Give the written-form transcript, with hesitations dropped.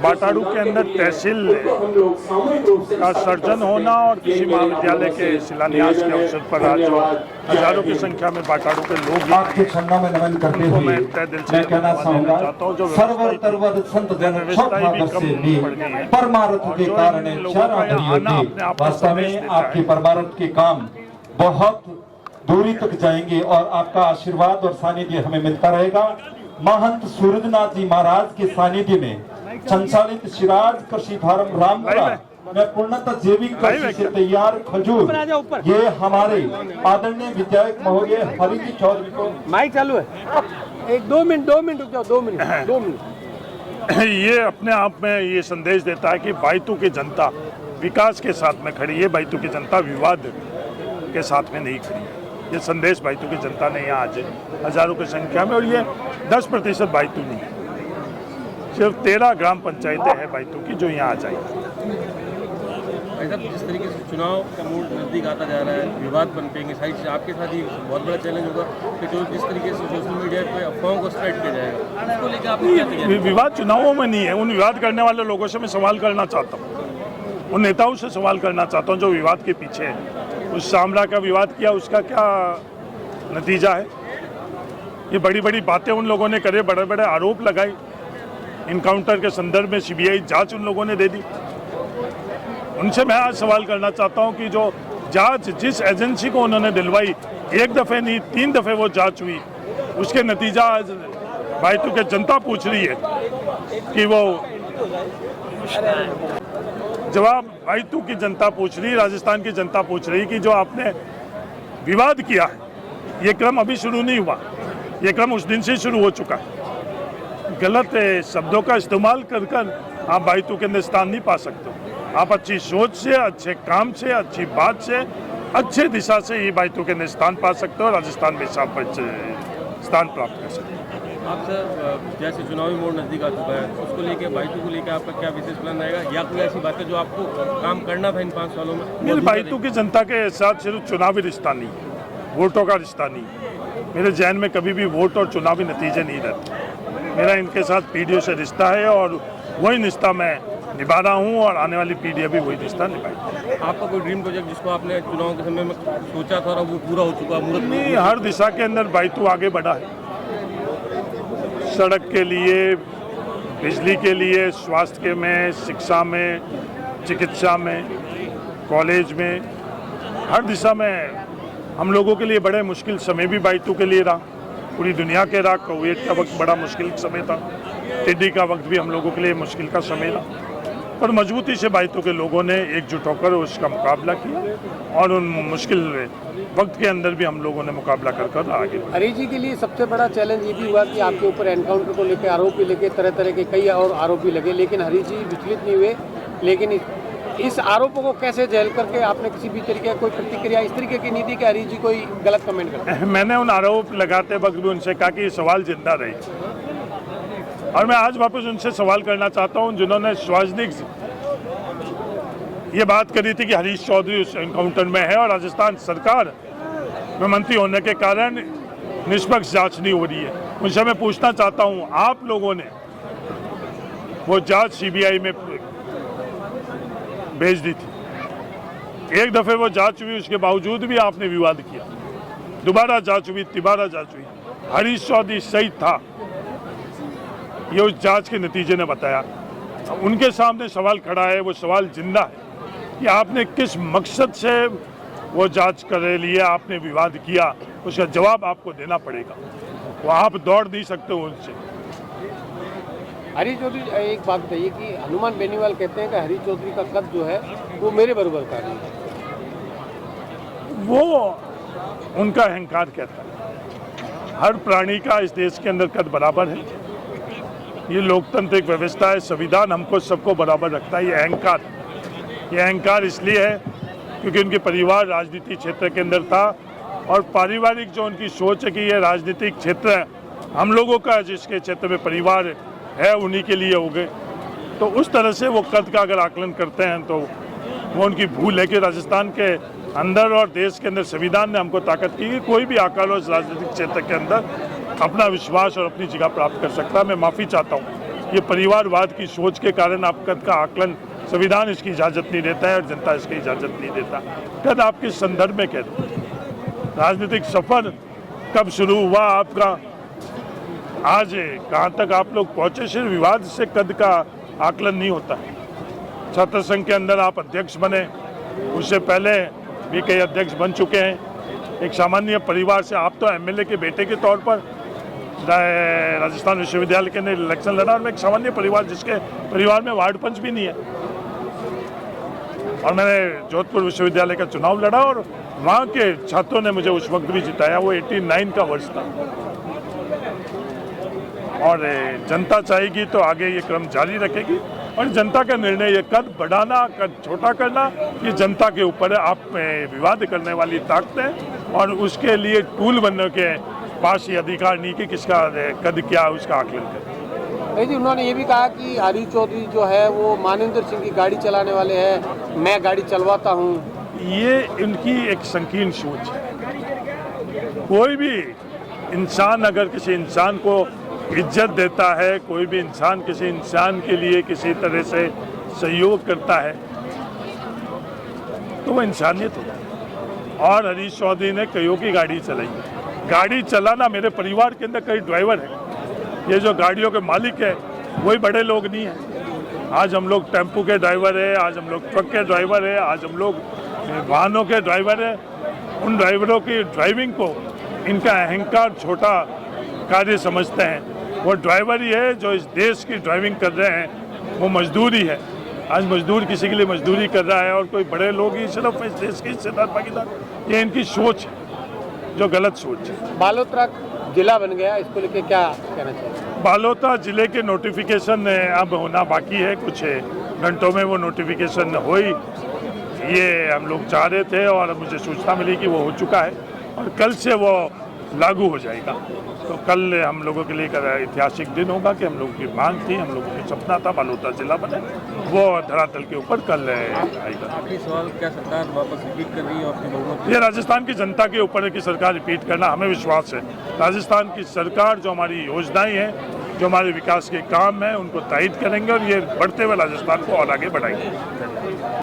बाटाड़ू के अंदर तहसील का सर्जन होना और किसी महाविद्यालय के शिलान्यास के अवसर पर आज हजारों की संख्या में बाटाड़ू के लोग आपके चरणों में नमन करते हुए मैं कहना चाहूंगा सर्वर तरवर संत जन परमार्थ के कारण वास्तव में आपके परमार्थ के काम बहुत दूरी तक जाएंगे और आपका आशीर्वाद और सानिध्य हमें मिलता रहेगा। महंत सूरजनाथ जी महाराज के सानिध्य में संचालित सिराज कृषि फार्म रामपुरा में पूर्णतः जैविक कृषि से तैयार खजूर ये हमारे आदरणीय विधायक महोदय हरि जी चौधरी को माइक चालू है। एक 2 मिनट रुक जाओ 2 मिनट। ये अपने आप में ये संदेश देता है कि बायतू की जनता विकास के साथ में खड़ी है, बायतू की जनता विवाद के साथ में नहीं खड़ी है। ये संदेश बायतू की जनता ने यहाँ आज हजारों की संख्या में, और ये 10% बायतू नहीं है, सिर्फ 13 ग्राम पंचायतें हैं बायतू की जो यहाँ आ जाएगी। जिस तरीके से चुनाव का मूड नजदीक आता जा रहा है, विवाद पनपेंगे, सारी चीज़ आपके साथ ही बहुत बड़ा चैलेंज होगा कि जो जिस तरीके से सोशल मीडिया पे अफवाहों को स्प्रेड किया जाएगा, उसको लेकर आप क्या तैयारी? विवाद चुनावों में नहीं है। उन विवाद करने वाले लोगों से मैं सवाल करना चाहता हूँ, उन नेताओं से सवाल करना चाहता हूँ जो विवाद के पीछे है। उस शामला का विवाद किया, उसका क्या नतीजा है? ये बड़ी बड़ी बातें उन लोगों ने करे, बड़े बड़े आरोप लगाए, इनकाउंटर के संदर्भ में सीबीआई जांच उन लोगों ने दे दी। उनसे मैं आज सवाल करना चाहता हूं कि जो जांच जिस एजेंसी को उन्होंने दिलवाई, 1 दफ़े नहीं 3 दफ़े वो जांच हुई, उसके नतीजा आज बायतू के जनता पूछ रही है कि वो जवाब बायतू की जनता पूछ रही, राजस्थान की जनता पूछ रही कि जो आपने विवाद किया है, ये क्रम अभी शुरू नहीं हुआ, ये क्रम उस दिन से शुरू हो चुका है। गलत शब्दों का इस्तेमाल कर कर आप बायतू के अंदर स्थान नहीं पा सकते। आप अच्छी सोच से, अच्छे काम से, अच्छी बात से, अच्छे दिशा से ये बायतू के अंदर स्थान पा सकते हो, राजस्थान में स्थान प्राप्त कर सकते हो। आप सर जैसे चुनावी मोड़ नजदीक आ चुका है, उसको लेके बायतू को लेकर आपका क्या विशेष प्लान रहेगा, या कोई ऐसी बातें जो आपको काम करना था इन 5 सालों में? मेरे बायतू की जनता के साथ सिर्फ चुनावी रिश्ता नहीं, वोटों का रिश्ता नहीं, मेरे जहन में कभी भी वोट और चुनावी नतीजे नहीं रहते। मेरा इनके साथ पीढ़ियों से रिश्ता है और वही रिश्ता मैं निभा रहा हूँ और आने वाली पीढ़ी भी वही रिश्ता निभाएगी। आपका कोई ड्रीम प्रोजेक्ट जिसको आपने चुनाव के समय में सोचा था और वो पूरा हो चुका है? नहीं, हर दिशा के अंदर बायतू आगे बढ़ा है। सड़क के लिए, बिजली के लिए, स्वास्थ्य में, शिक्षा में, चिकित्सा में, कॉलेज में, हर दिशा में हम लोगों के लिए बड़े मुश्किल समय भी बायतू के लिए रहा, पूरी दुनिया के रहा। कोविड का वक्त बड़ा मुश्किल समय था, टिड्डी का वक्त भी हम लोगों के लिए मुश्किल का समय रहा, पर मजबूती से बायतू के लोगों ने एकजुट होकर उसका मुकाबला किया और उन मुश्किल वक्त के अंदर भी हम लोगों ने मुकाबला कर आगे बढ़े। हरि जी के लिए सबसे बड़ा चैलेंज ये भी हुआ कि आपके ऊपर एनकाउंटर को लेकर आरोप भी लगे, तरह तरह के कई और आरोप भी लगे, लेकिन हरि जी विचलित नहीं हुए। लेकिन इस आरोपों को कैसे झेल करके आपने किसी भी तरीके का कोई प्रतिक्रिया इस तरीके की नहीं दी कि हरि जी कोई गलत कमेंट करते? मैंने उन आरोप लगाते वक्त भी उनसे कहा कि ये सवाल जिंदा रहे, और मैं आज वापस उनसे सवाल करना चाहता हूं जिन्होंने सार्वजनिक ये बात करी थी कि हरीश चौधरी उस एनकाउंटर में है और राजस्थान सरकार में मंत्री होने के कारण निष्पक्ष जांच नहीं हो रही है। उनसे मैं पूछना चाहता हूं, आप लोगों ने वो जांच सीबीआई में भेज दी थी, 1 दफ़े वो जांच हुई, उसके बावजूद भी आपने विवाद किया, दोबारा जांच हुई, तिबारा जांच हुई। हरीश चौधरी सही था, ये उस जांच के नतीजे ने बताया। उनके सामने सवाल खड़ा है, वो सवाल जिंदा है कि आपने किस मकसद से वो जांच कर लिए, आपने विवाद किया, उसका जवाब आपको देना पड़ेगा, वो आप दौड़ नहीं सकते हो उनसे। हरीश चौधरी, एक बात बताइए कि हनुमान बेनीवाल कहते हैं कि हरीश चौधरी का कद जो है वो मेरे बराबर का नहीं है। वो उनका अहंकार कहता है, हर प्राणी का इस देश के अंदर कद बराबर है, ये लोकतांत्रिक व्यवस्था है, संविधान हमको सबको बराबर रखता है। ये अहंकार इसलिए है क्योंकि उनके परिवार राजनीतिक क्षेत्र के अंदर था और पारिवारिक जो उनकी सोच है कि ये राजनीतिक क्षेत्र हम लोगों का, जिसके क्षेत्र में परिवार है उन्हीं के लिए हो गए, तो उस तरह से वो कद का अगर आकलन करते हैं तो वो उनकी भूल है कि राजस्थान के अंदर और देश के अंदर संविधान ने हमको ताकत की कि कोई भी आकर उस राजनीतिक क्षेत्र के अंदर अपना विश्वास और अपनी जगह प्राप्त कर सकता है। मैं माफ़ी चाहता हूँ ये परिवारवाद की सोच के कारण आप कद का आकलन संविधान इसकी इजाज़त नहीं देता है और जनता इसकी इजाज़त नहीं देता। कद आपके संदर्भ में कह दो, राजनीतिक सफर कब शुरू हुआ आपका, आज कहाँ तक आप लोग पहुँचे, सिर्फ विवाद से कद का आकलन नहीं होता। छात्र संघ के अंदर आप अध्यक्ष बने, उससे पहले भी कई अध्यक्ष बन चुके हैं। एक सामान्य परिवार से आप तो एमएलए के बेटे के तौर पर राजस्थान विश्वविद्यालय के अंदर इलेक्शन लड़ा, और मैं एक सामान्य परिवार जिसके परिवार में वार्ड पंच भी नहीं है, और मैंने जोधपुर विश्वविद्यालय का चुनाव लड़ा और वहाँ के छात्रों ने मुझे उस वक्त भी जिताया। वो 89 का वर्ष था, और जनता चाहेगी तो आगे ये क्रम जारी रखेगी, और जनता का निर्णय ये कद बढ़ाना कद छोटा करना ये जनता के ऊपर है। आप विवाद करने वाली ताकतें और उसके लिए टूल बनने के पास ये अधिकार नहीं कि किसका कद क्या है उसका आकलन करें। नहीं जी, उन्होंने ये भी कहा कि हरीश चौधरी जो है वो मानिंदर सिंह की गाड़ी चलाने वाले हैं, मैं गाड़ी चलवाता हूँ। ये इनकी एक संकीर्ण सोच है। कोई भी इंसान अगर किसी इंसान को इज्जत देता है, कोई भी इंसान किसी इंसान के लिए किसी तरह से सहयोग करता है तो वो इंसानियत है। और हरीश चौधरी ने कईयों की गाड़ी चलाई। गाड़ी चलाना, मेरे परिवार के अंदर कई ड्राइवर हैं, ये जो गाड़ियों के मालिक है वही बड़े लोग नहीं हैं। आज हम लोग टेम्पू के ड्राइवर है, आज हम लोग ट्रक के ड्राइवर है, आज हम लोग वाहनों के ड्राइवर है। उन ड्राइवरों की ड्राइविंग को इनका अहंकार छोटा कार्य समझते हैं। वो ड्राइवर ही है जो इस देश की ड्राइविंग कर रहे हैं, वो मजदूर ही है। आज मजदूर किसी के लिए मजदूरी कर रहा है और कोई बड़े लोग ही सिर्फ इस देश के हिस्सेदार भागीदार, ये इनकी सोच है जो गलत सोच है। बालोतरा जिला बन गया, इसको लेके क्या कहना चाहिए? बालोतरा जिले के नोटिफिकेशन अब होना बाकी है, कुछ घंटों में वो नोटिफिकेशन हुई, ये हम लोग चाह रहे थे और मुझे सूचना मिली कि वो हो चुका है और कल से वो लागू हो जाएगा। तो कल हम लोगों के लिए एक ऐतिहासिक दिन होगा कि हम लोगों की मांग थी, हम लोगों की सपना था बालोतरा जिला बने, वो धरातल के ऊपर कल आएगा। आखिरी सवाल, क्या सरकार वापस रिपीट कर रही है अपनी बहुमत? ये राजस्थान की जनता के ऊपर है कि सरकार रिपीट करना, हमें विश्वास है। राजस्थान की सरकार जो हमारी योजनाएं हैं, जो हमारे विकास के काम हैं, उनको तायद करेंगे और ये बढ़ते हुए राजस्थान को और आगे बढ़ाएंगे।